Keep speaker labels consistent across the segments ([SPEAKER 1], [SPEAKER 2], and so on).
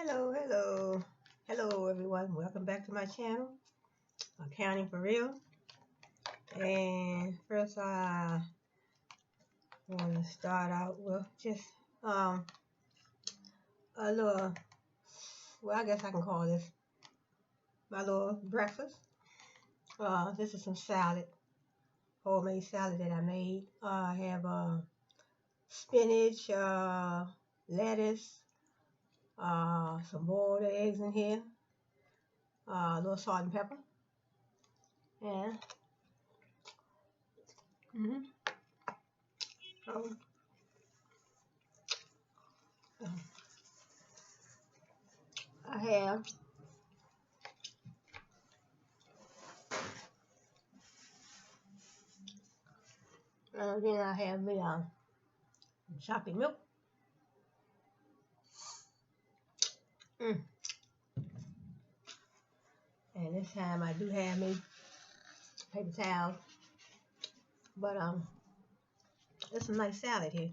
[SPEAKER 1] Hello everyone. Welcome back to my channel, Accounting for Real. And first I want to start out with just a little, well, I guess I can call this my little breakfast. This is some salad, homemade salad that I made. I have spinach, lettuce, some boiled eggs in here, a little salt and pepper, and so, I have then I have the chocolate milk. Mm. And this time I do have me paper towels, but it's some nice salad here.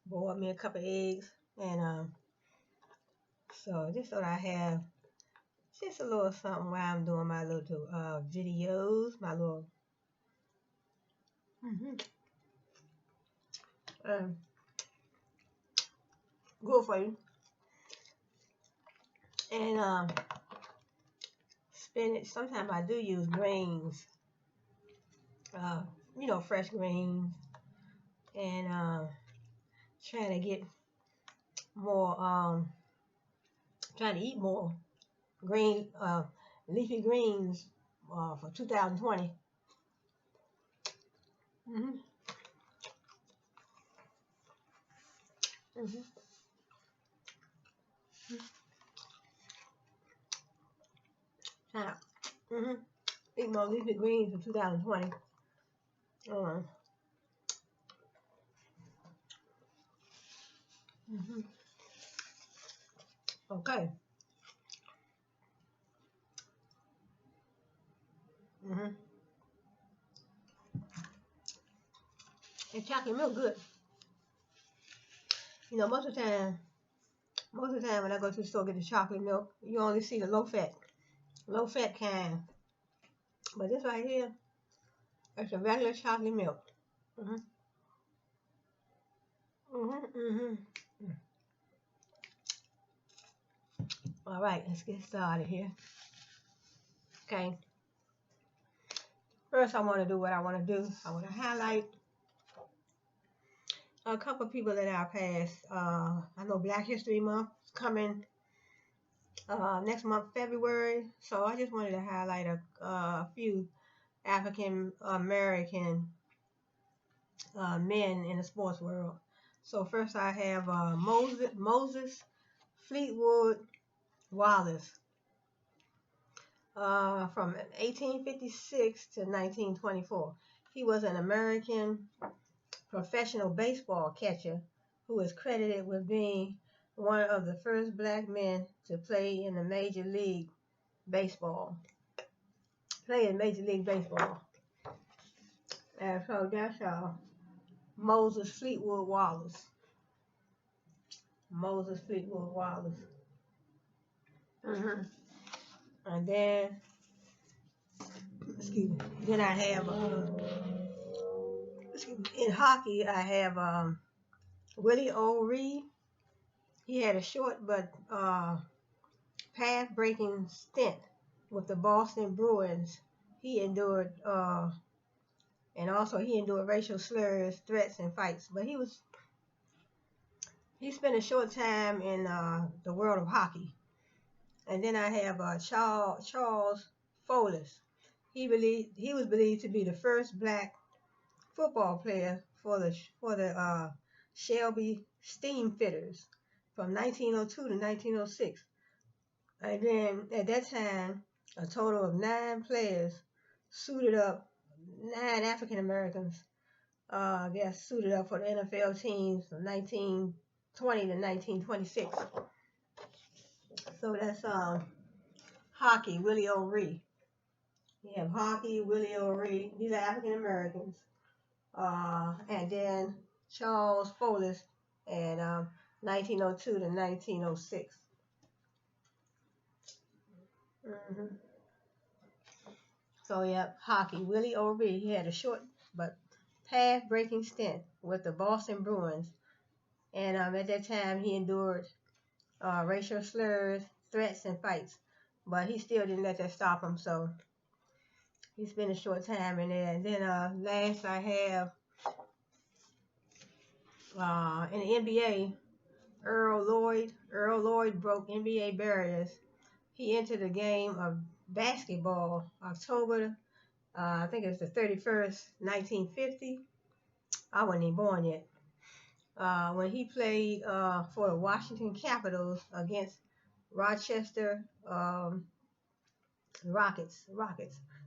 [SPEAKER 1] Boiled me a couple of eggs, and so just so I have just a little something while I'm doing my little videos, my little um, good for you. And spinach. Sometimes I do use greens, fresh greens, and trying to get more, trying to eat more green, leafy greens for 2020. Mm-hmm. Mm-hmm. Mm-hmm. Eat more leafy greens for 2020. Mm-hmm. Okay. Mm-hmm. And chocolate milk good. Most of the time when I go to the store get the chocolate milk, you only see the low fat kind. But this right here, it's a regular chocolate milk. Mm-hmm. Mm-hmm. Mm-hmm. All right, let's get started here. Okay. First, I want to do what I want to do. I want to highlight a couple of people that I passed. I know Black History Month is coming next month, February. So I just wanted to highlight a few African American men in the sports world. So first I have Moses Fleetwood Wallace from 1856 to 1924. He was an American professional baseball catcher who is credited with being one of the first black men to play in the Major League Baseball. And so that's Moses Fleetwood Wallace. Moses Fleetwood Wallace. Mm-hmm. And then, excuse me. Then I have, in hockey, I have Willie O'Ree. He had a short but path-breaking stint with the Boston Bruins. He endured, and also he endured racial slurs, threats, and fights. But he spent a short time in the world of hockey. And then I have Charles Folis. He was believed to be the first black football player for the Shelby Steamfitters from 1902 to 1906. And then at that time, a total of 9 players suited up, 9 African Americans, suited up for the NFL teams from 1920 to 1926. So that's hockey, Willie O'Ree. You have hockey, Willie O'Ree. These are African Americans. And then Charles Folis, and 1902 to 1906. Hmm. So yeah, hockey. Willie O'Ree. He had a short but path-breaking stint with the Boston Bruins, and at that time he endured racial slurs, threats, and fights, but he still didn't let that stop him. So he spent a short time in there. And then last I have in the NBA, Earl Lloyd. Earl Lloyd broke NBA barriers. He entered the game of basketball October, I think it was the 31st, 1950. I wasn't even born yet. When he played for the Washington Capitals against Rochester Rockets.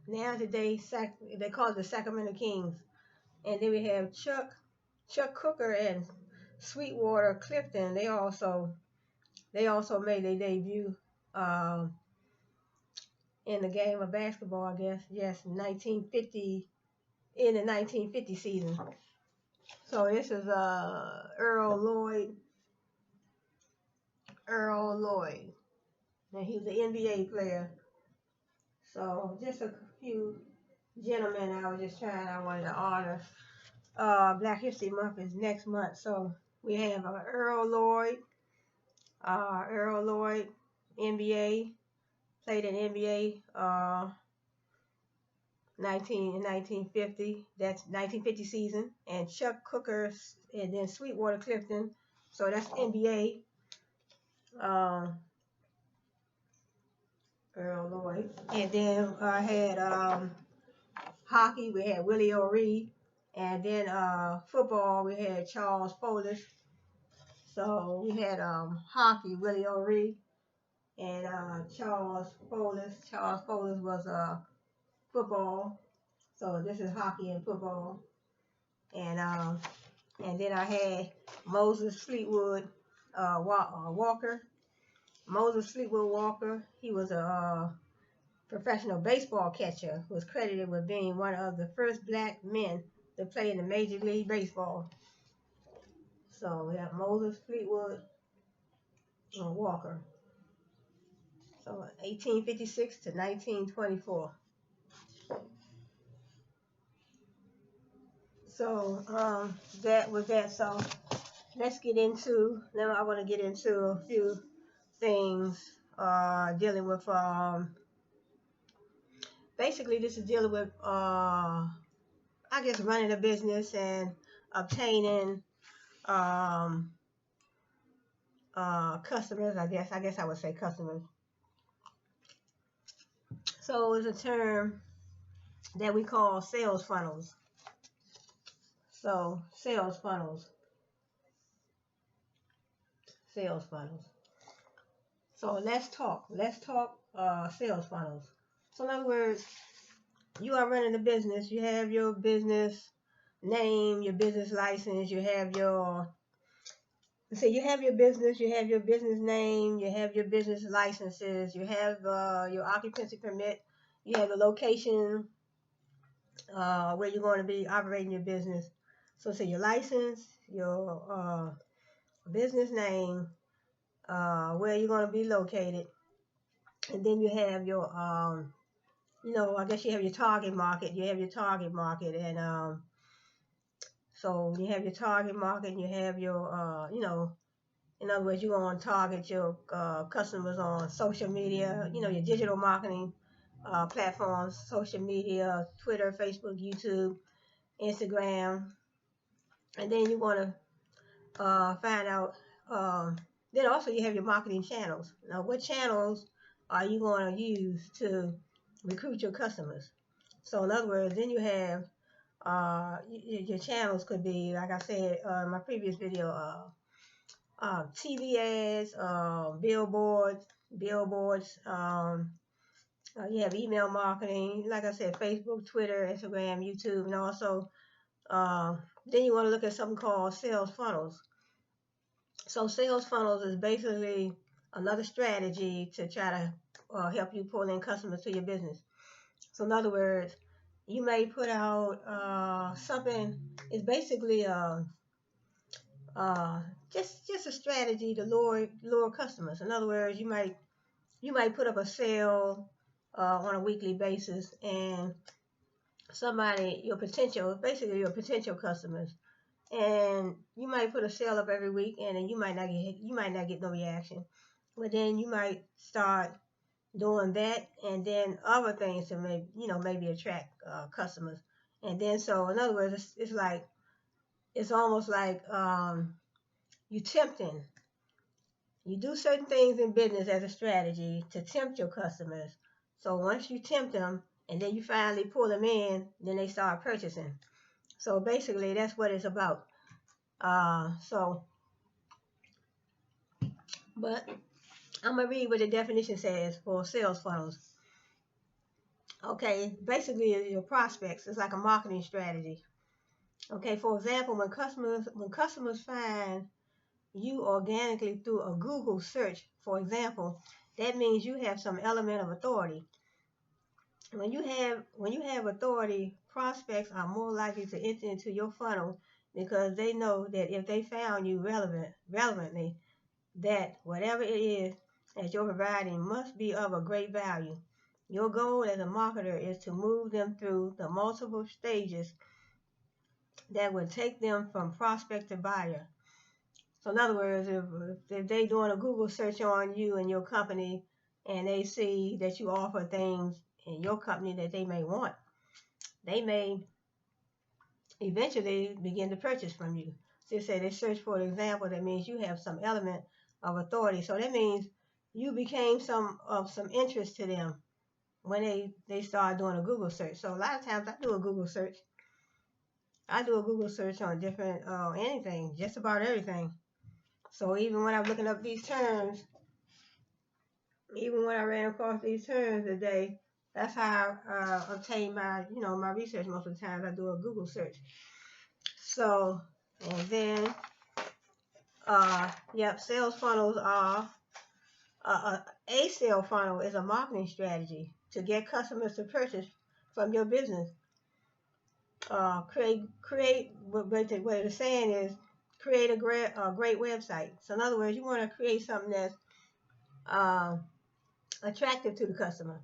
[SPEAKER 1] Now today, they call it the Sacramento Kings. And then we have Chuck Cooker and Sweetwater Clifton. They also made their debut um, in the game of basketball, I guess. Yes, 1950 in the 1950 season. So this is Earl Lloyd, and he was an NBA player. So just a few gentlemen I wanted to honor. Black History Month is next month, so we have Earl Lloyd, NBA, played in NBA 1950. That's 1950 season, and Chuck Cooker, and then Sweetwater Clifton. So that's NBA. Earl Lloyd, and then I had hockey. We had Willie O'Ree, and then football. We had Charles Folis. So we had hockey, Willie O'Ree, and Charles Folis. Charles Folis was football. So this is hockey and football. And then I had Moses Fleetwood Walker. Moses Fleetwood Walker. He was a professional baseball catcher, was credited with being one of the first black men to play in the Major League Baseball. So we have Moses Fleetwood Walker. So 1856 to 1924. So that was that. So let's get into, now I want to get into a few things dealing with, basically this is dealing with, I guess, running a business and obtaining customers. I guess I would say customers. So it's a term that we call sales funnels. So sales funnels. So let's talk sales funnels. So in other words, you are running a business. You have your business name, your business license. You have your business. You have your business name. You have your business licenses. You have your occupancy permit. You have the location where you're going to be operating your business. So say your license, your business name, where you're going to be located, and then you have your I guess you have your target market. And so you have your target market, and you have your in other words, you're going to target your customers on social media, your digital marketing platforms, social media, Twitter, Facebook, YouTube, Instagram. And then you want to find out, then also you have your marketing channels. Now, what channels are you going to use to recruit your customers? So in other words, then you have your channels could be, like I said in my previous video, TV ads, billboards. You have email marketing, like I said, Facebook, Twitter, Instagram, YouTube, and also then you want to look at something called sales funnels. So sales funnels is basically another strategy to try to help you pull in customers to your business. So in other words, you may put out something. It's basically just a strategy to lure customers. In other words, you might put up a sale on a weekly basis, and somebody, basically your potential customers, and you might put a sale up every week, and then you might not get no reaction, but then you might start doing that, and then other things to maybe attract customers, and then so in other words, it's almost like you tempting. You do certain things in business as a strategy to tempt your customers. So once you tempt them, and then you finally pull them in, then they start purchasing. So basically, that's what it's about. So, but I'm gonna read what the definition says for sales funnels. Okay, basically, your prospects. It's like a marketing strategy. Okay, for example, when customers find you organically through a Google search, for example, that means you have some element of authority. When you have authority, prospects are more likely to enter into your funnel because they know that if they found you relevantly, that whatever it is that you're providing must be of a great value. Your goal as a marketer is to move them through the multiple stages that would take them from prospect to buyer. So in other words, if they doing a Google search on you and your company, and they see that you offer things in your company that they may want, they may eventually begin to purchase from you. So say they search for an example, that means you have some element of authority. So that means you became of some interest to them when they start doing a Google search. So a lot of times I do a Google search. I do a Google search on different anything, just about everything. So even when I'm looking up these terms, even when I ran across these terms today, that's how I obtain my research. Most of the times I do a Google search. So, and then, yep, sales funnels are, a sale funnel is a marketing strategy to get customers to purchase from your business. What they're saying is create a great website. So in other words, you want to create something that's uh, attractive to the customer.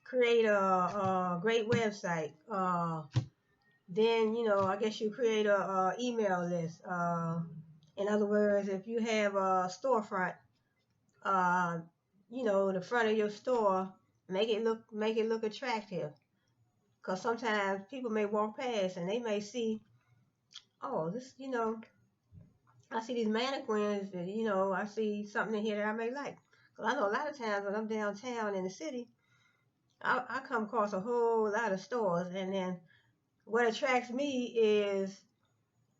[SPEAKER 1] Create a great website. Then I guess you create a email list. In other words, if you have a storefront, uh, the front of your store, make it look attractive. Because sometimes people may walk past and they may see, oh, this, I see these mannequins, and I see something in here that I may like. Because I know a lot of times when I'm downtown in the city, I come across a whole lot of stores, and then what attracts me is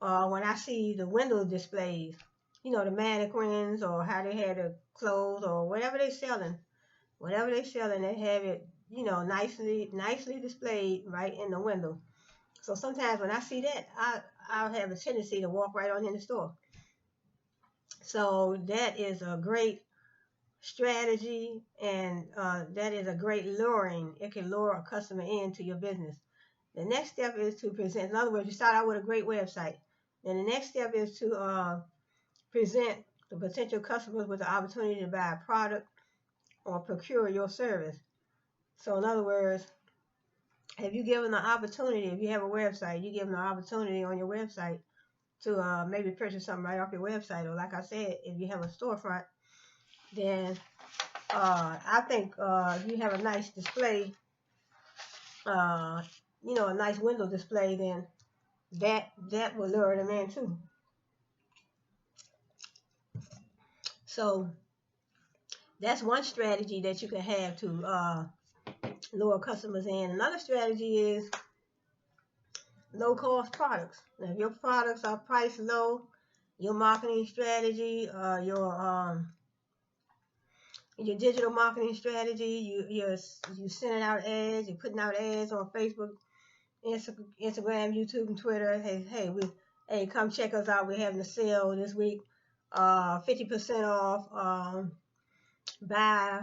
[SPEAKER 1] when I see the window displays, the mannequins, or how they had the clothes, or whatever they selling, they have it, nicely displayed right in the window. So sometimes when I see that, I'll have a tendency to walk right on in the store. So that is a great strategy, and that is a great luring. It can lure a customer into your business. The next step is to present. In other words, you start out with a great website. Then the next step is to present the potential customers with the opportunity to buy a product or procure your service. So in other words, if you give them the opportunity, if you have a website, you give them the opportunity on your website to maybe purchase something right off your website. Or like I said, if you have a storefront, then I think if you have a nice display, a nice window display, then that will lure them in too. So that's one strategy that you can have to lure customers in. Another strategy is low cost products. Now, if your products are priced low, your marketing strategy, your digital marketing strategy, you sending out ads, you're putting out ads on Facebook, Instagram, YouTube, and Twitter. Hey, come check us out. We're having a sale this week. 50% off. Buy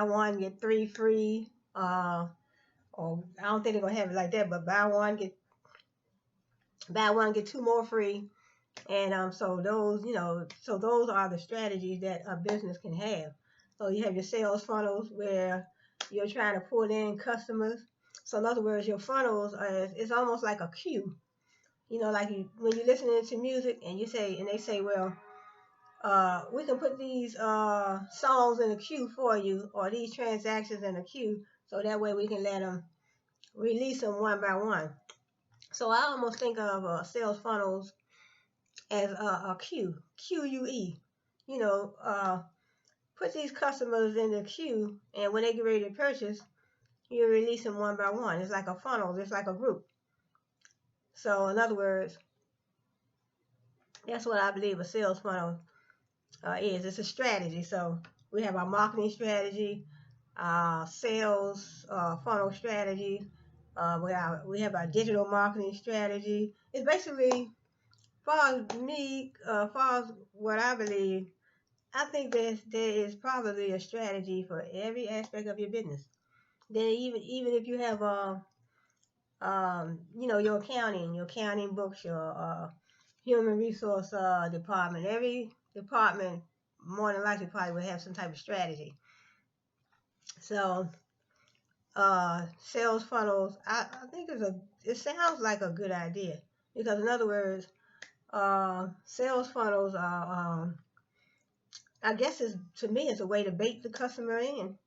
[SPEAKER 1] one get three free. Or I don't think they're gonna have it like that, but buy one get two more free. And so those are the strategies that a business can have. So you have your sales funnels where you're trying to pull in customers. So in other words, your funnels are, it's almost like a queue. You know, like when you're listening to music and you say, and they say, well, we can put these songs in a queue for you, or these transactions in a queue, so that way we can let them release them one by one. So I almost think of sales funnels as a queue, QUE. You know, put these customers in the queue, and when they get ready to purchase, you release them one by one. It's like a funnel, it's like a group. So in other words, that's what I believe a sales funnel is. It's a strategy. So we have our marketing strategy, sales funnel strategy. We have our digital marketing strategy. It's basically, far as me, far as what I believe, I think there is probably a strategy for every aspect of your business. Then even if you have your accounting books, your human resource department, every department more than likely probably will have some type of strategy. So sales funnels, I think it sounds like a good idea, because in other words, sales funnels are, I guess to me it's a way to bait the customer in.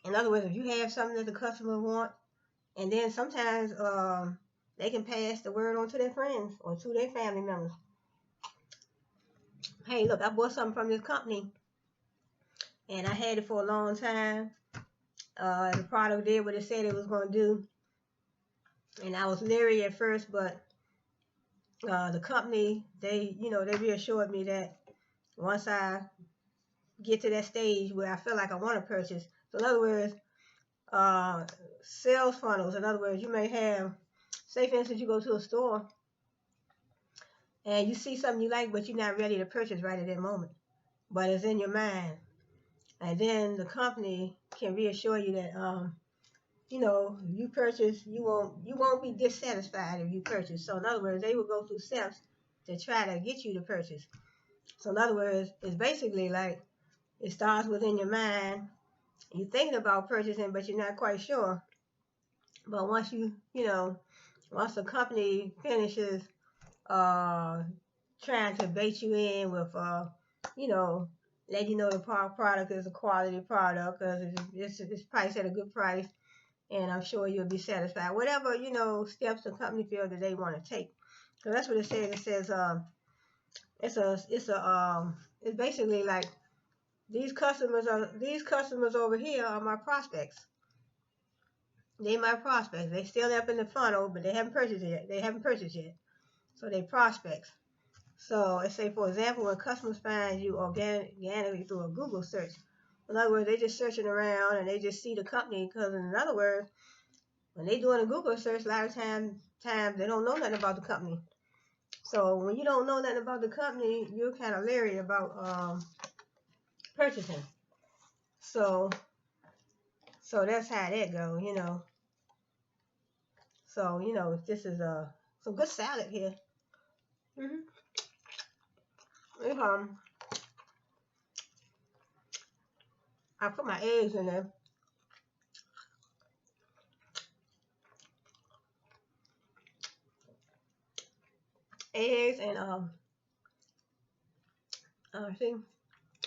[SPEAKER 1] In other words, if you have something that the customer wants, and then sometimes they can pass the word on to their friends or to their family members. Hey, look, I bought something from this company, and I had it for a long time. The product did what it said it was going to do, and I was leery at first, but the company, they reassured me that once I get to that stage where I feel like I want to purchase. So in other words, sales funnels. In other words, you may have, say for instance, you go to a store and you see something you like, but you're not ready to purchase right at that moment, but it's in your mind, and then the company can reassure you that if you purchase, you won't be dissatisfied if you purchase. So in other words, they will go through steps to try to get you to purchase. So in other words, it's basically like it starts within your mind. You're thinking about purchasing, but you're not quite sure. But once the company finishes trying to bait you in with, let you know the product is a quality product because it's priced at a good price, and I'm sure you'll be satisfied. Whatever, steps the company feel that they want to take. So that's what it says. It says it's basically like these customers over here are my prospects. They my prospects. They still up in the funnel, but they haven't purchased yet. So they prospects. So let's say, for example, when customers find you organically through a Google search. In other words, they just searching around and they just see the company, because in other words, when they doing a Google search, a lot of times they don't know nothing about the company. So when you don't know nothing about the company, you're kind of leery about purchasing. So that's how that goes, So this is some good salad here. Mm-hmm. If I put my eggs in there. Eggs and see,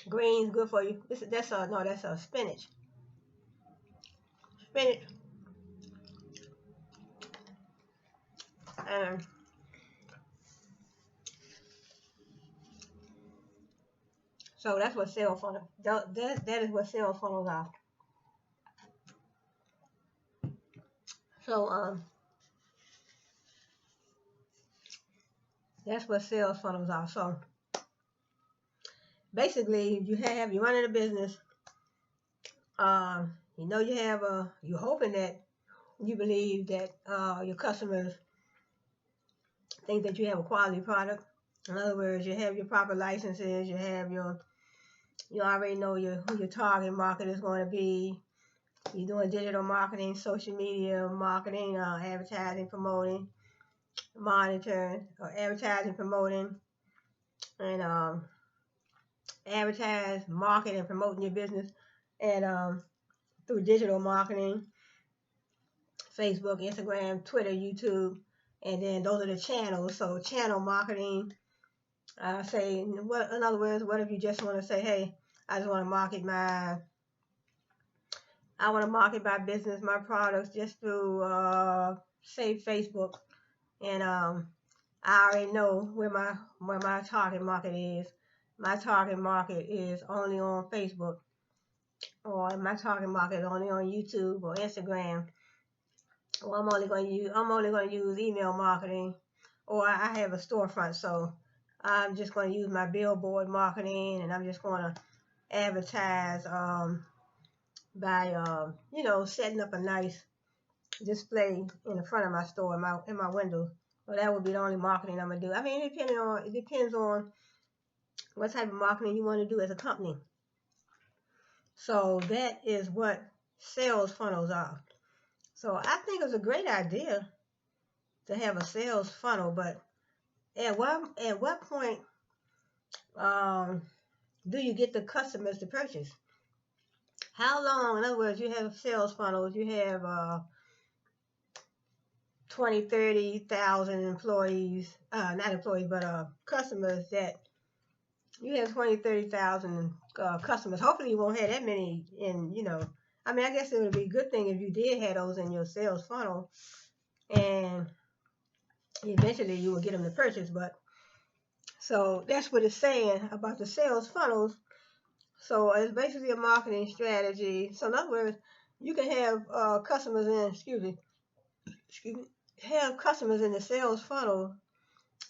[SPEAKER 1] greens good for you. That's spinach. Spinach. And so that's what sales funnels. That is what sales funnels are. So that's what sales funnels are. So basically, you're running a business. You're hoping that you believe that your customers think that you have a quality product. In other words, you have your proper licenses. You already know who your target market is going to be. You're doing digital marketing, social media marketing, advertising, promoting, monitoring, or advertising, promoting, and advertise, market, and promoting your business. And through digital marketing, Facebook, Instagram, Twitter, YouTube, and then those are the channels. So channel marketing, say, what in other words, what if you just want to say, hey, I just want to market my business, my products just through, say, Facebook, and I already know where my target market is. My target market is only on Facebook, or my target market is only on YouTube or Instagram. Or I'm only going to use email marketing, or I have a storefront, so I'm just going to use my billboard marketing, and I'm just going to advertise by setting up a nice display in the front of my store, in my window. Well, that would be the only marketing I'm gonna do. I mean, it depends on what type of marketing you want to do as a company. So that is what sales funnels are. So I think it's a great idea to have a sales funnel, but at what point um, do you get the customers to purchase? How long? In other words, you have sales funnels, you have 20, 30,000 employees, not employees, but customers that you have 20, 30,000 customers. Hopefully you won't have that many I mean, I guess it would be a good thing if you did have those in your sales funnel, and eventually you will get them to purchase. But so that's what it's saying about the sales funnels. So it's basically a marketing strategy. So in other words, you can have customers in, excuse me, have customers in the sales funnel,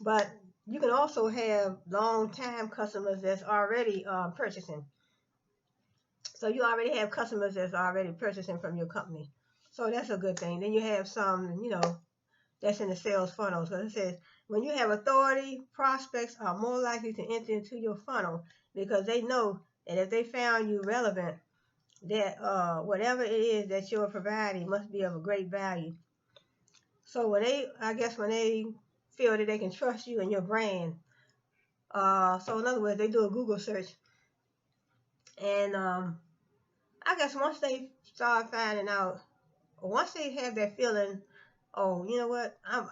[SPEAKER 1] but you can also have long-time customers that's already purchasing. So you already have customers that's already purchasing from your company. So that's a good thing. Then you have some, that's in the sales funnel. So it says, when you have authority, prospects are more likely to enter into your funnel because they know that if they found you relevant, that whatever it is that you're providing must be of a great value. So when they feel that they can trust you and your brand, so in other words, they do a Google search, and I guess once they start finding out, or once they have that feeling, oh, you know what, I'm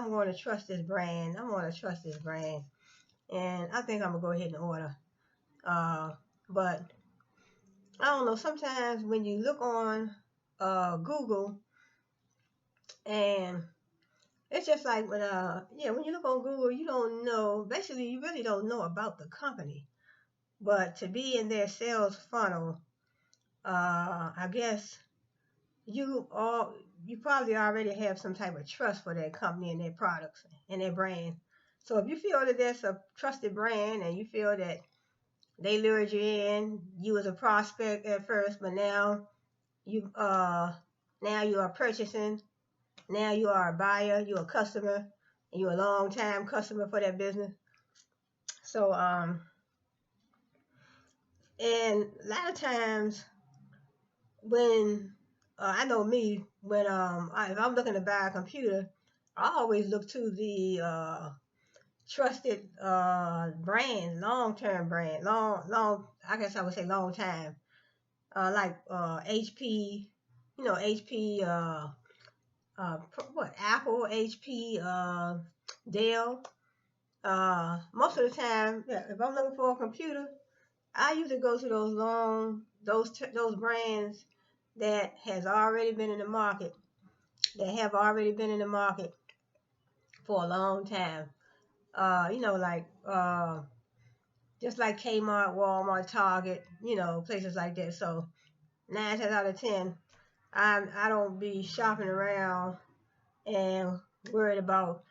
[SPEAKER 1] going to trust this brand. I'm going to trust this brand, and I think I'm gonna go ahead and order. But I don't know. Sometimes when you look on Google, and it's just like when you look on Google, you don't know. Basically, you really don't know about the company. But to be in their sales funnel, I guess you probably already have some type of trust for their company and their products and their brand. So if you feel that that's a trusted brand, and you feel that they lured you as a prospect at first, but you uh now you are purchasing, now you are a buyer, you're a customer, and you're a long time customer for that business. So and a lot of times when I know me, when if I'm looking to buy a computer, I always look to the trusted brand, long term brand, long I guess I would say long time, like HP, HP, what, Apple, HP, Dell. Most of the time, yeah, if I'm looking for a computer, I usually go to those brands that has already been in the market, that have already been in the market for a long time. Like just like Kmart, Walmart, Target, places like that. So 9 times out of 10, I don't be shopping around and worried about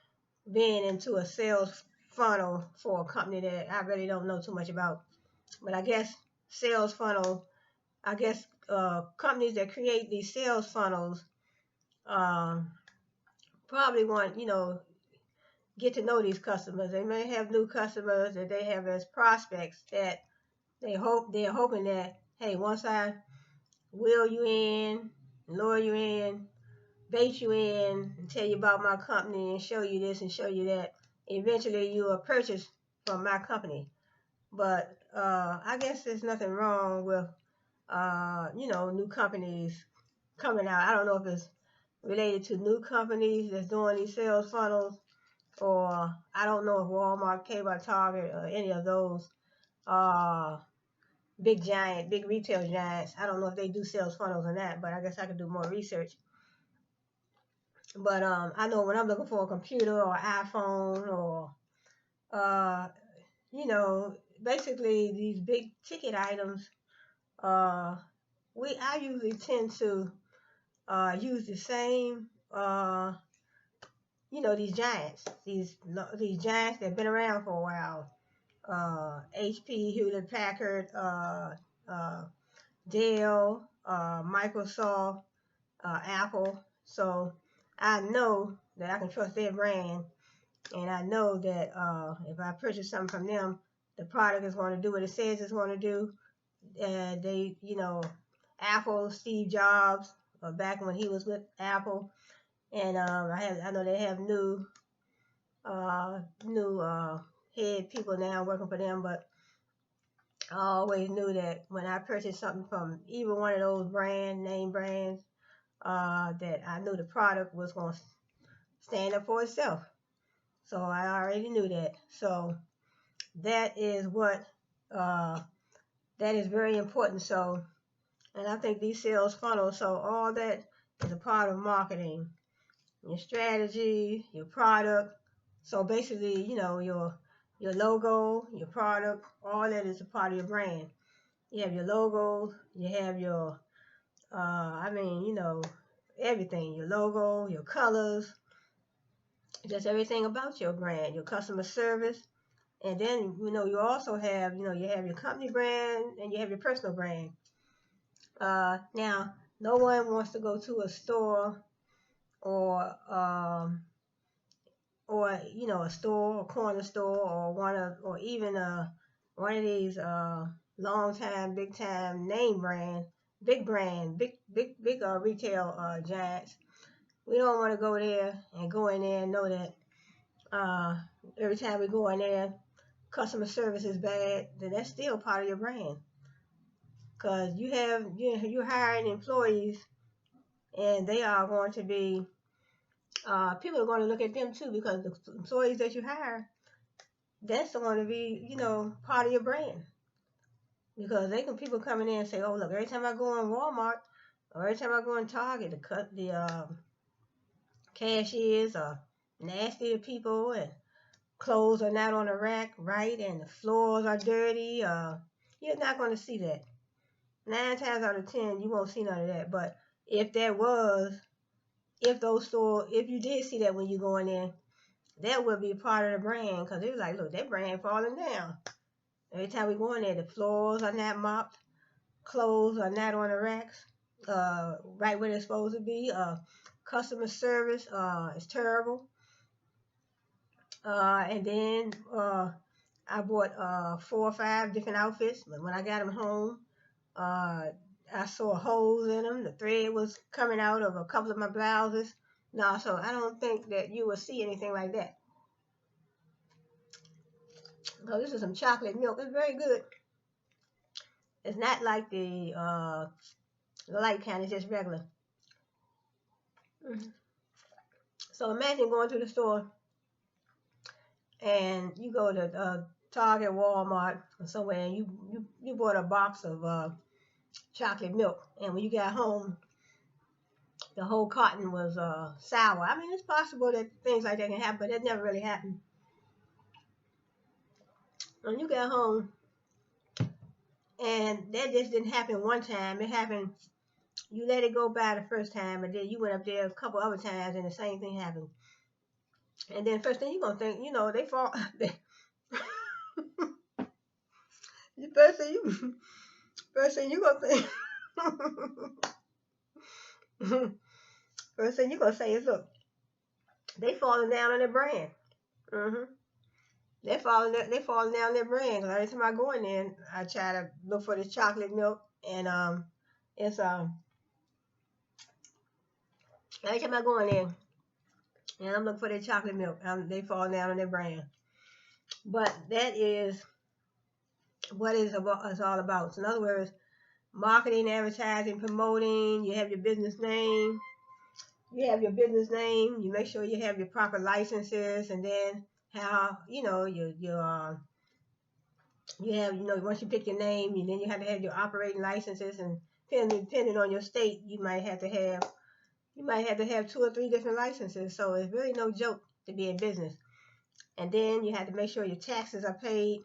[SPEAKER 1] being into a sales funnel for a company that I really don't know too much about. But I guess sales funnel, I guess companies that create these sales funnels um, probably want, get to know these customers. They may have new customers that they have as prospects that they're hoping that, hey, once I wheel you in, lure you in, bait you in, and tell you about my company and show you this and show you that, eventually you will purchase from my company. But I guess there's nothing wrong with new companies coming out. I don't know if it's related to new companies that's doing these sales funnels, or I don't know if Walmart, Kmart, Target, or any of those uh, big retail giants. I don't know if they do sales funnels or not, but I guess I could do more research. But I know when I'm looking for a computer or iPhone or uh, basically these big ticket items, uh, I usually tend to use the same these giants, these giants that have been around for a while. HP, Hewlett Packard, uh, Dell, Microsoft, Apple. So I know that I can trust their brand, and I know that if I purchase something from them, the product is going to do what it says it's going to do. Apple, Steve Jobs, back when he was with Apple, and I know they have new head people now working for them, but I always knew that when I purchased something from either one of those name brands, that I knew the product was going to stand up for itself. So I already knew that. So that is uh, that is very important. So, and I think these sales funnels, so all that is a part of marketing, your strategy, your product. So basically, your logo, your product, all that is a part of your brand. You have your logo, you have your, everything, your logo, your colors, just everything about your brand, your customer service. And then, you also have, you have your company brand and you have your personal brand. Now, no one wants to go to a store or, a store, a corner store, or or even one of these long time, big time name brand, big retail giants. We don't want to go there and go in there and know that every time we go in there, customer service is bad. Then that's still part of your brand, because you're hiring employees, and they are going to be people are going to look at them too, because the employees that you hire, that's going to be part of your brand, because people coming in and say, oh look, every time I go in Walmart or every time I go in Target, the cashiers are nasty to people, and clothes are not on the rack right, and the floors are dirty. You're not going to see that. 9 times out of 10, you won't see none of that. But if if you did see that when you go in there, that would be a part of the brand, because it was like, look, that brand falling down. Every time we go in there, the floors are not mopped, clothes are not on the racks, right where they're supposed to be. Customer service is terrible. And then I bought 4 or 5 different outfits, but when I got them home, I saw holes in them. The thread was coming out of a couple of my blouses. No, so I don't think that you will see anything like that. So this is some chocolate milk. It's very good. It's not like the light kind. It's just regular. Mm-hmm. So imagine going to the store and you go to Target, Walmart, or somewhere, and you bought a box of chocolate milk, and when you got home, the whole carton was sour. I mean, it's possible that things like that can happen, but that never really happened. When you got home, and that just didn't happen one time. It happened. You let it go by the first time, and then you went up there a couple other times, and the same thing happened. And then first thing you're gonna think, they fall. First thing you gonna think. First thing you gonna say is, look, they falling down on their brand. Mm-hmm. They falling down their brand. 'Cause every time I go in there, I try to look for the chocolate milk, and it's every time I go in there, and I'm looking for their chocolate milk, they fall down on their brand. But that is what it's all about. So in other words, marketing, advertising, promoting. You have your business name. You have your business name. You make sure you have your proper licenses, and then how you have once you pick your name, then you have to have your operating licenses, and depending on your state, you might have to have 2 or 3 different licenses. So it's really no joke to be in business. And then you have to make sure your taxes are paid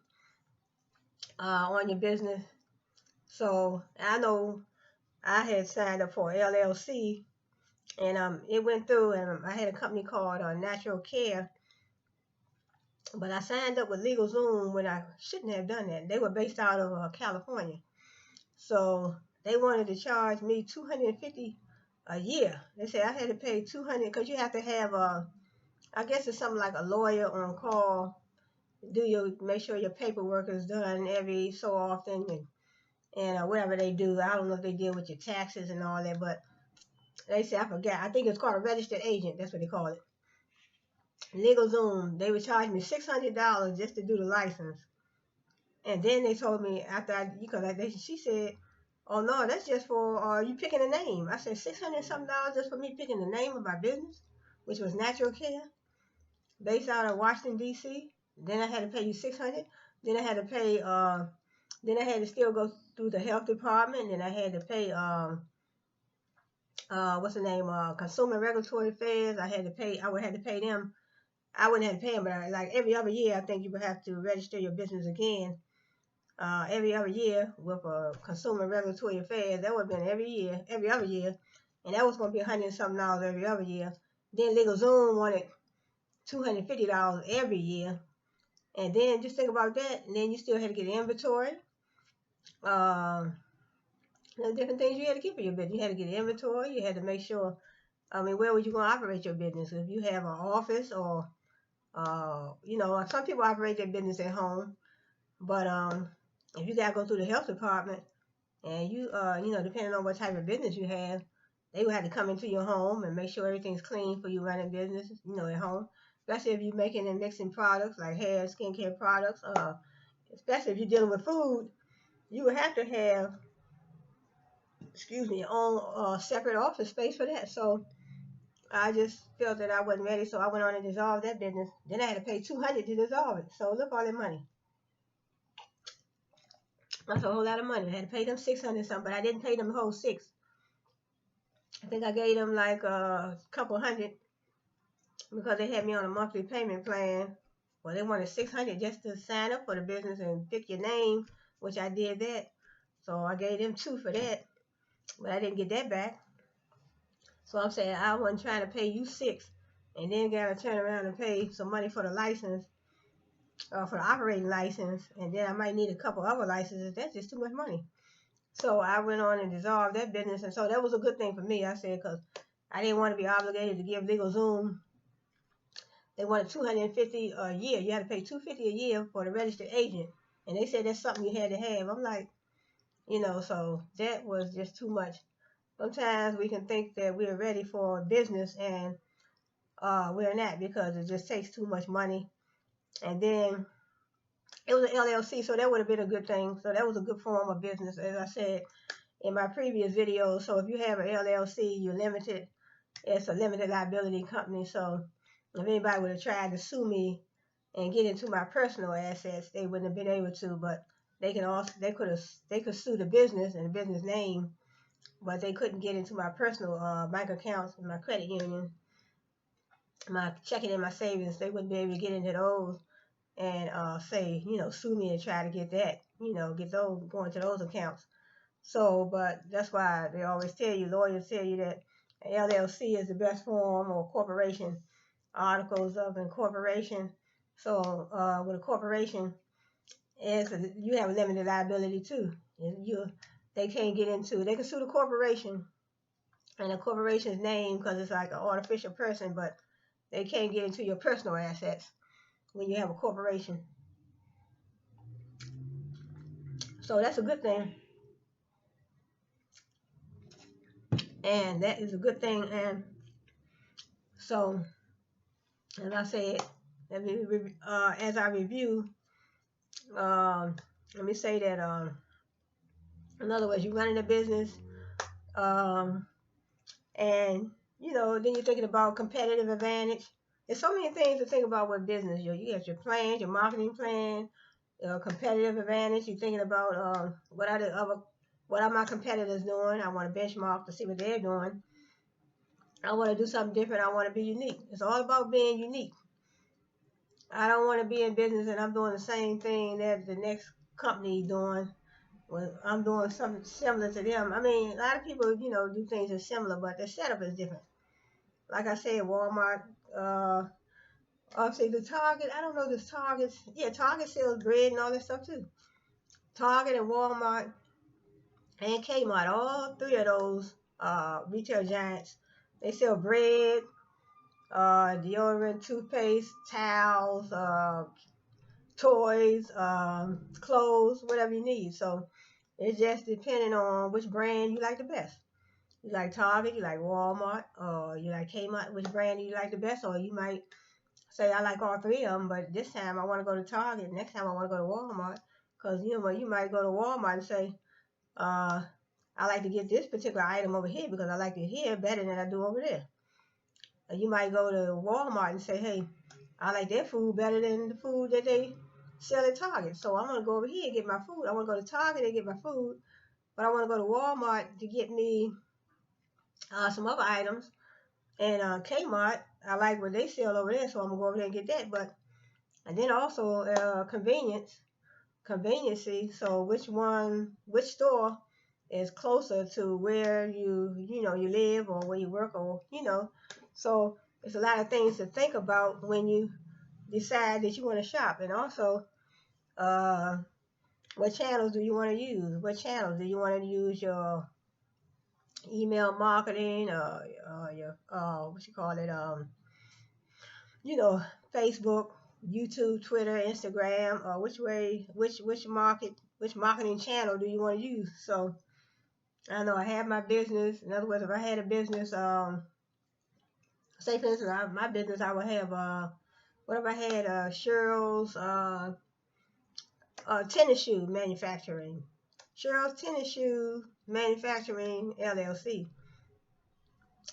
[SPEAKER 1] on your business. So I know I had signed up for LLC, and it went through, and I had a company called Natural Care, but I signed up with LegalZoom when I shouldn't have done that. They were based out of California, so they wanted to charge me $250 a year. They said I had to pay $200 because you have to have I guess it's something like a lawyer on call. Make sure your paperwork is done every so often, and whatever they do. I don't know if they deal with your taxes and all that, but they say I forgot. I think it's called a registered agent. That's what they call it. LegalZoom. They would charge me $600 just to do the license, and then they told me she said, "Oh no, that's just for you picking a name." I said $600 something just for me picking the name of my business, which was Natural Care, based out of Washington D.C. Then I had to pay you $600. Then I had to pay. Then I had to still go through the health department. Then I had to pay. What's the name? Consumer Regulatory Affairs. I would have to pay them. I wouldn't have to pay them, but like every other year, I think you would have to register your business again. Every other year with Consumer Regulatory Affairs. That would have been every other year, and that was going to be $100 and something every other year. Then LegalZoom wanted $250 every year, and then just think about that. And then you still had to get inventory. The different things you had to keep in your business. You had to get inventory. You had to make sure. I mean, where were you going to operate your business? If you have an office, or some people operate their business at home, but if you gotta go through the health department, and depending on what type of business you have, they will have to come into your home and make sure everything's clean for you running business, at home. Especially if you're making and mixing products like hair and skincare products, especially if you're dealing with food, you would have to have, your own separate office space for that. So I just felt that I wasn't ready, so I went on and dissolved that business. Then I had to pay $200 to dissolve it. So look, all that money. That's a whole lot of money. I had to pay them $600 something, but I didn't pay them the whole $600. I think I gave them like a couple hundred because they had me on a monthly payment plan. Well, they wanted $600 just to sign up for the business and pick your name, which I did that. So I gave them $200 for that, but I didn't get that back. So I'm saying I wasn't trying to pay you $600 and then gotta turn around and pay some money for the license, for the operating license, and then I might need a couple other licenses. That's just too much money. So I went on and dissolved that business, and so that was a good thing for me. I said, because I didn't want to be obligated to give LegalZoom. They wanted $250 a year. You had to pay $250 a year for the registered agent, and they said that's something you had to have. I'm like, so that was just too much. Sometimes we can think that we're ready for business, and we're not, because it just takes too much money. And then it was an LLC, so that would have been a good thing. So that was a good form of business, as I said in my previous video. So if you have an LLC, you're limited. It's a limited liability company. So if anybody would have tried to sue me and get into my personal assets, they wouldn't have been able to. But they could sue the business and the business name, but they couldn't get into my personal bank accounts, my credit union, my checking and my savings. They wouldn't be able to get into those and sue me and try to get that, get those, going to those accounts. So, but that's why they always tell you, lawyers tell you, that LLC is the best form, or corporation, articles of incorporation. So with a corporation, you have a limited liability too. They can't get into, they can sue the corporation and the corporation's name because it's like an artificial person, but they can't get into your personal assets when you have a corporation. So that's a good thing. And that is a good thing. And so, as I said, as I review, let me say that In other words, you're running a business, um, and then you're thinking about competitive advantage. There's so many things to think about with business. You got your plans, your marketing plan, competitive advantage. You're thinking about what are my competitors doing? I want to benchmark to see what they're doing. I want to do something different. I want to be unique. It's all about being unique. I don't want to be in business and I'm doing the same thing that the next company doing. Well, I'm doing something similar to them. I mean, a lot of people, do things that's similar, but their setup is different. Like I said, Walmart, obviously the Target. I don't know this Target. Yeah, Target sells bread and all that stuff too. Target and Walmart and Kmart, all three of those retail giants, they sell bread, deodorant, toothpaste, towels, toys, clothes, whatever you need. So it's just depending on which brand you like the best. You like Target, you like Walmart, or you like Kmart, which brand do you like the best? Or you might say, I like all three of them, but this time I want to go to Target, next time I want to go to Walmart. Because, you might go to Walmart and say, uh, I like to get this particular item over here because I like it here better than I do over there. You might go to Walmart and say, hey, I like their food better than the food that they sell at Target. So I'm going to go over here and get my food. I want to go to Target and get my food, but I want to go to Walmart to get me some other items. And Kmart, I like what they sell over there, so I'm going to go over there and get that. And then also conveniency. So which store is closer to where you live or where you work or. So it's a lot of things to think about when you decide that you want to shop. And also, uh, what channels do you want to use? What channels do you want to use? Your email marketing, your what you call it, you know, Facebook, YouTube, Twitter, Instagram, or which marketing channel do you want to use? So I know I have my business. In other words, if I had a business, say for instance, my business, I would have what if I had Cheryl's tennis shoe manufacturing, Cheryl's tennis shoe manufacturing LLC.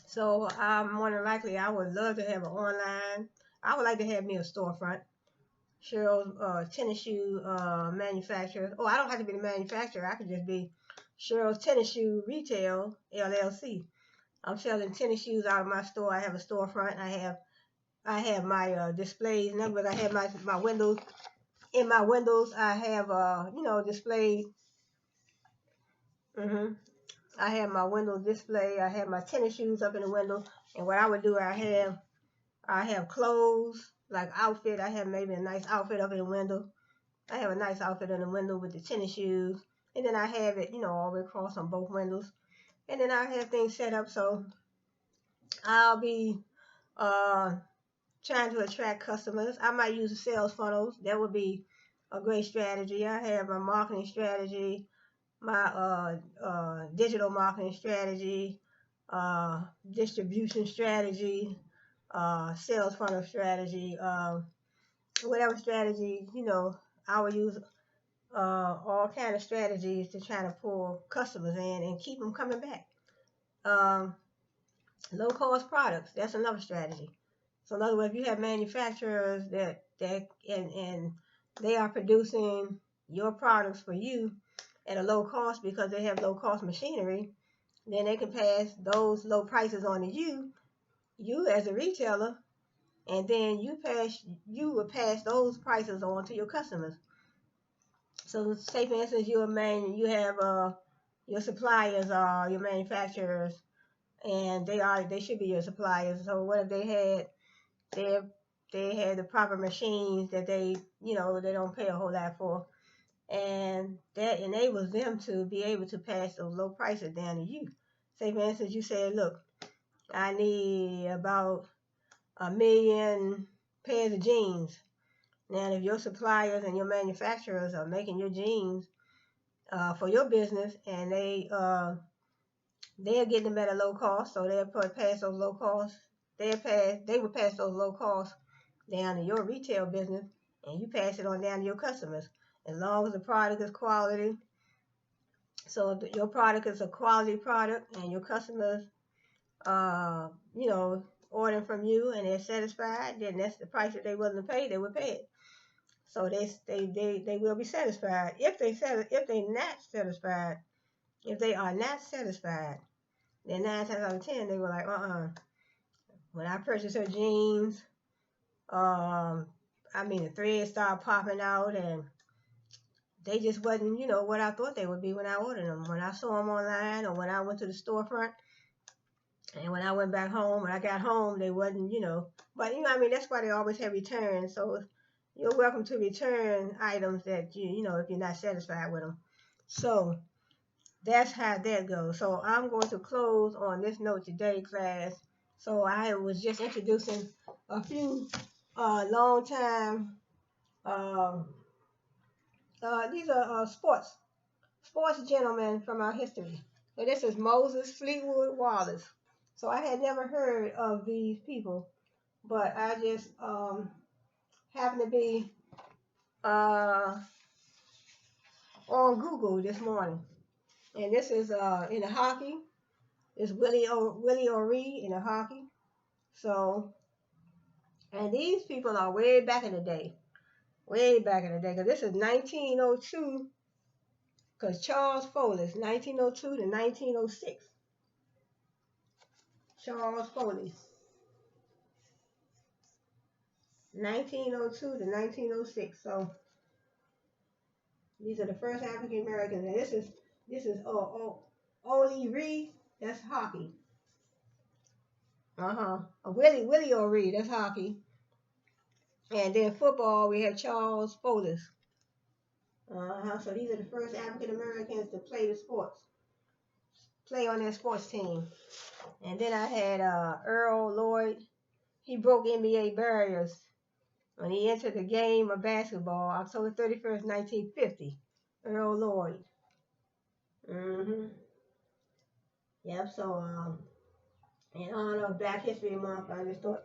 [SPEAKER 1] So more than likely, I would love to have an online. I would like to have me a storefront. Cheryl's tennis shoe manufacturer. Oh, I don't have to be the manufacturer. I could just be Cheryl's tennis shoe retail LLC. I'm selling tennis shoes out of my store. I have a storefront. I have my displays. In other words, I have my windows. In my windows, I have displayed. hmm I have my window display. I have my tennis shoes up in the window. And what I would do, I have clothes like outfit. I have maybe a nice outfit up in the window. I have a nice outfit in the window with the tennis shoes, and then I have it, all the way across on both windows. And then I have things set up so I'll be uh trying to attract customers. I might use the sales funnels. That would be a great strategy. I have my marketing strategy, my digital marketing strategy, distribution strategy, sales funnel strategy, whatever strategy, I will use all kind of strategies to try to pull customers in and keep them coming back. Um, Low cost products, that's another strategy. So in other words, if you have manufacturers that and they are producing your products for you at a low cost because they have low cost machinery, then they can pass those low prices on to you as a retailer, and then you will pass those prices on to your customers. So say for instance you have your suppliers are your manufacturers, and they should be your suppliers. So what if they they had the proper machines that they don't pay a whole lot for, and that enables them to be able to pass those low prices down to you. Say for instance you say, look, I need about 1 million pairs of jeans. Now if your suppliers and your manufacturers are making your jeans for your business, and they're getting them at a low cost, so they'll probably pass those low costs. They will pass those low costs down to your retail business, and you pass it on down to your customers. As long as the product is quality, So if your product is a quality product and your customers, uh, you know, ordering from you and they're satisfied, then that's the price that they're willing to pay. They would pay it. So they will be satisfied. If they not satisfied, if they are not satisfied, then 9 times out of 10 they were like, When I purchased her jeans, um, I mean the threads started popping out and they just wasn't, what I thought they would be when I ordered them. When I saw them online or when I went to the storefront, and when I went back home, when I got home, they wasn't. But I mean, that's why they always have returns. So you're welcome to return items that if you're not satisfied with them. So that's how that goes. So I'm going to close on this note today, class. So I was just introducing a few long time. Uh, these are sports gentlemen from our history. So this is Moses Fleetwood Wallace. So I had never heard of these people, but I just happened to be uh, on Google this morning, and this is in the hockey. It's Willie O'Ree in the hockey. So, and these people are way back in the day, because this is 1902. Because Charles Foley, 1902 to 1906. Charles Foley, 1902 to 1906. So these are the first African Americans, and this is Ole Reed. That's hockey. Willie O'Ree. That's hockey. And then football, we have Charles Foley. So these are the first African Americans to play on that sports team. And then I had Earl Lloyd. He broke NBA barriers when he entered the game of basketball, October 31st, 1950. Earl Lloyd. Yep. So in honor of Black History Month, I just thought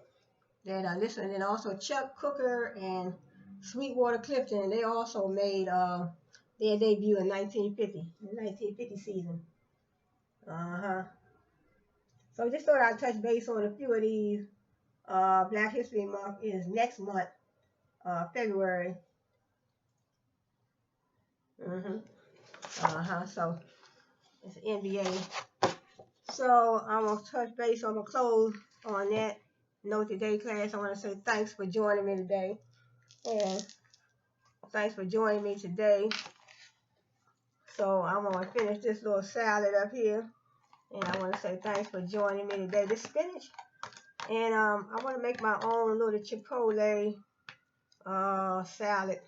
[SPEAKER 1] that listen. And then also Chuck Cooker and Sweetwater Clifton, they also made their debut in 1950 season. So just thought I'd touch base on a few of these. Black History Month is next month, February. So it's NBA. So I'm gonna touch base. I'm gonna close on that note today, class. I want to say thanks for joining me today, and thanks for joining me today. So I'm gonna finish this little salad up here, and I want to say thanks for joining me today. This spinach, and I want to make my own little chipotle salad.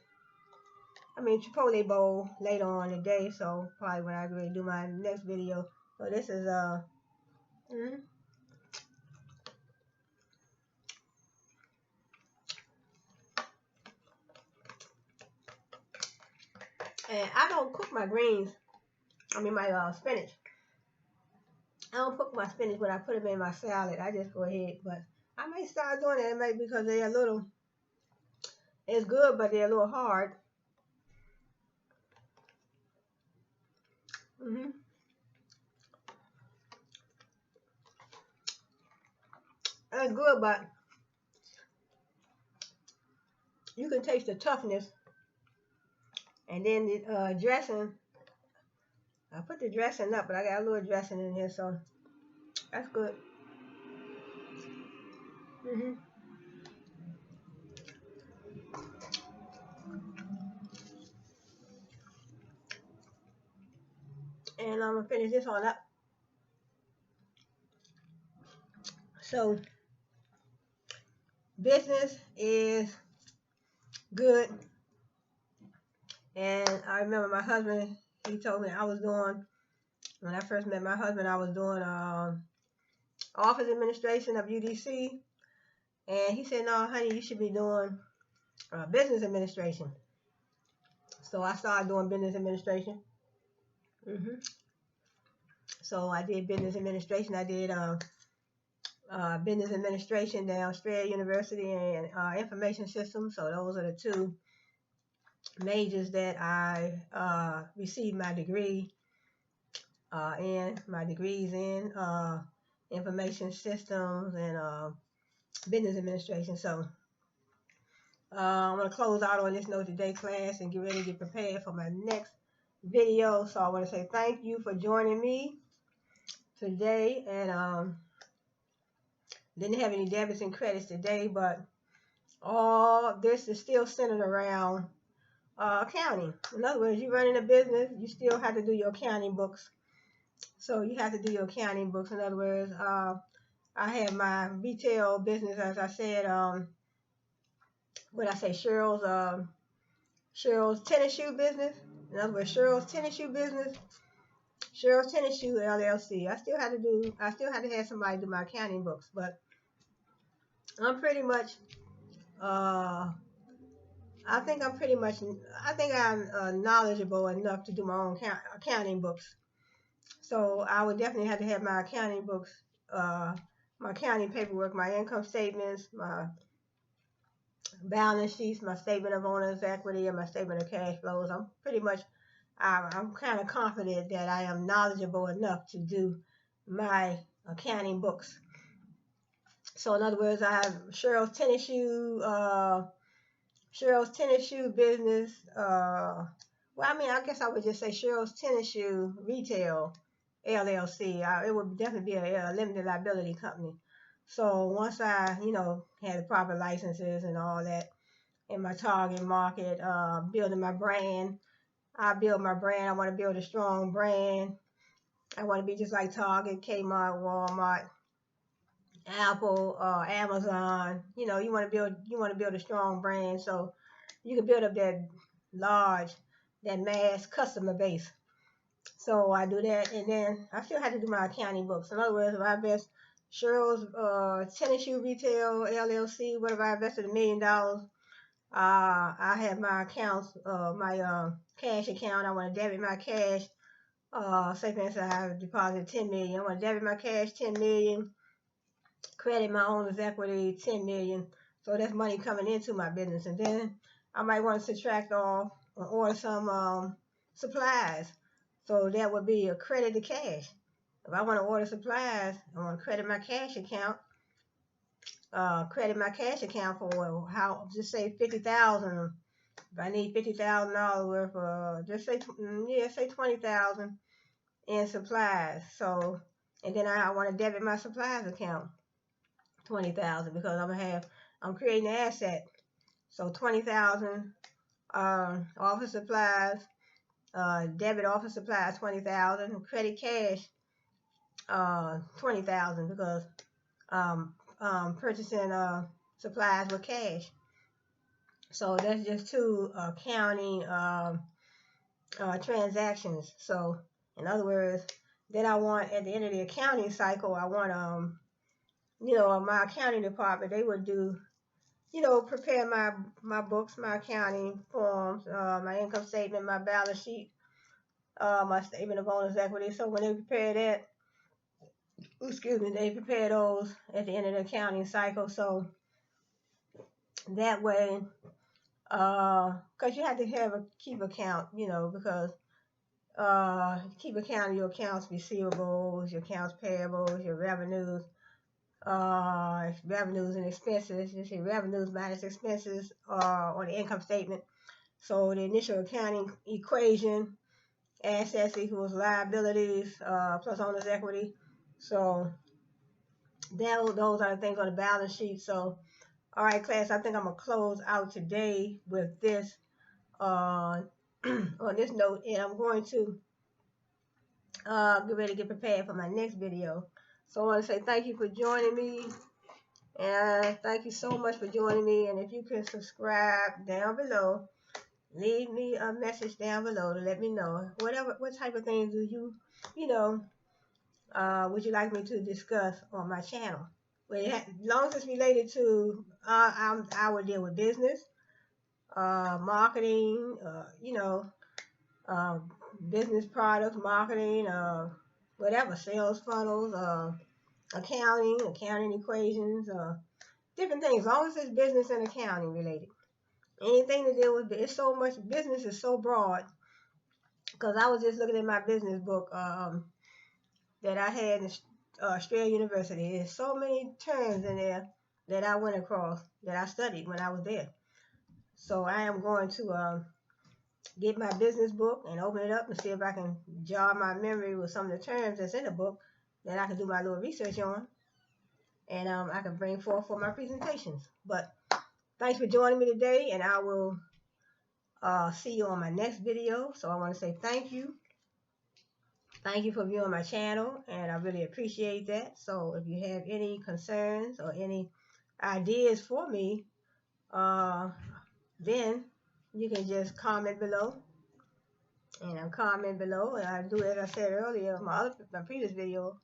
[SPEAKER 1] Chipotle bowl later on today. So probably when I go to do my next video. So this is and I don't cook my greens. My spinach. I don't cook my spinach when I put them in my salad. I just go ahead, but I may start doing that maybe because they're a little. It's good, but they're a little hard. It's good, but you can taste the toughness. And then the dressing. I put the dressing up, but I got a little dressing in here, so that's good. And I'm gonna finish this one up. So business is good, and I remember my husband. He told me when I first met my husband, I was doing office administration of UDC, and he said, "No, honey, you should be doing business administration." So I started doing business administration. So I did business administration. I did business administration at Australia University and information systems. So those are the two majors that I received my degree. in my degrees in information systems and business administration. So I'm going to close out on this note today, class, and get ready to get prepared for my next video. So I want to say thank you for joining me today. And didn't have any debits and credits today, but all this is still centered around accounting. In other words, you're running a business, you still have to do your accounting books. So you have to do your accounting books. In other words, I have my retail business, as I said, Cheryl's tennis shoe business. In other words, Cheryl's tennis shoe business, Cheryl's tennis shoe LLC. I still had to have somebody do my accounting books, but I'm pretty much, I think I'm knowledgeable enough to do my own accounting books. So I would definitely have to have my accounting books, my accounting paperwork, my income statements, my balance sheets, my statement of owner's equity, and my statement of cash flows. I'm kind of confident that I am knowledgeable enough to do my accounting books. So in other words, I have Cheryl's tennis shoe business. I guess I would just say Cheryl's tennis shoe retail LLC. It would definitely be a limited liability company. So once I, had the proper licenses and all that in my target market, building my brand, I build my brand. I want to build a strong brand. I want to be just like Target, Kmart, Walmart, Apple, Amazon. You want to build a strong brand so you can build up that mass customer base. So I do that, and then I still have to do my accounting books. In other words, if I invest Cheryl's tennis shoe retail LLC, what if I invested $1 million? I have my accounts, my cash account. I want to debit my cash. Say for instance, I have deposited $10 million. I want to debit my cash $10 million. Credit my owner's equity $10 million. So that's money coming into my business, and then I might want to subtract off or order some supplies. So that would be a credit to cash. If I want to order supplies, I want to credit my cash account. For just say $50,000. If I need $50,000 worth of, just say $20,000 in supplies. So, and then I want to debit my supplies account $20,000 because I'm creating an asset. So $20,000 office supplies, debit office supplies $20,000, credit cash $20,000 because purchasing supplies with cash. So that's just two accounting transactions. So in other words, then I want at the end of the accounting cycle, I want my accounting department, they would do, prepare my books, my accounting forms, my income statement, my balance sheet, my statement of owner's equity. So when they prepare that, they prepare those at the end of the accounting cycle. So that way, because you have to keep account, because keep account of your accounts receivables, your accounts payables, your revenues, revenues and expenses. You see revenues minus expenses on the income statement. So the initial accounting equation, assets equals liabilities plus owner's equity. So those are the things on the balance sheet. So, all right, class, I think I'm going to close out today with this on this note, and I'm going to get ready to get prepared for my next video. So I want to say thank you for joining me, and thank you so much for joining me. And if you can subscribe down below, leave me a message down below to let me know what type of things would you like me to discuss on my channel. As long as it's related to, I would deal with business, marketing, business products, marketing, whatever, sales funnels, accounting equations, different things. As long as it's business and accounting related, anything to deal with, it's so much. Business is so broad. Because I was just looking at my business book that I had in Australia University. There's so many terms in there that I went across that I studied when I was there. So I am going to get my business book and open it up and see if I can jog my memory with some of the terms that's in the book that I can do my little research on, and I can bring forth for my presentations. But thanks for joining me today, and I will see you on my next video. So I want to say thank you. Thank you for viewing my channel, and I really appreciate that. So if you have any concerns or any ideas for me, then you can just comment below. And I'll comment below. And I do, as I said earlier, my previous video,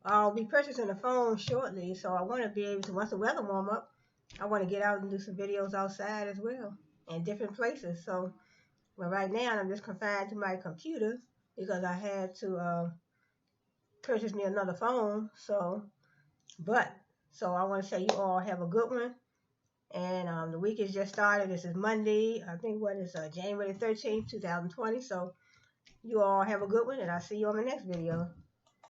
[SPEAKER 1] I'll be purchasing a phone shortly. So I want to be able to, once the weather warm up, I want to get out and do some videos outside as well, in different places. So, but right now I'm just confined to my computer because I had to purchase me another phone. So I want to say you all have a good one. And the week has just started. This is Monday. I think what is January 13th, 2020. So you all have a good one, and I'll see you on the next video.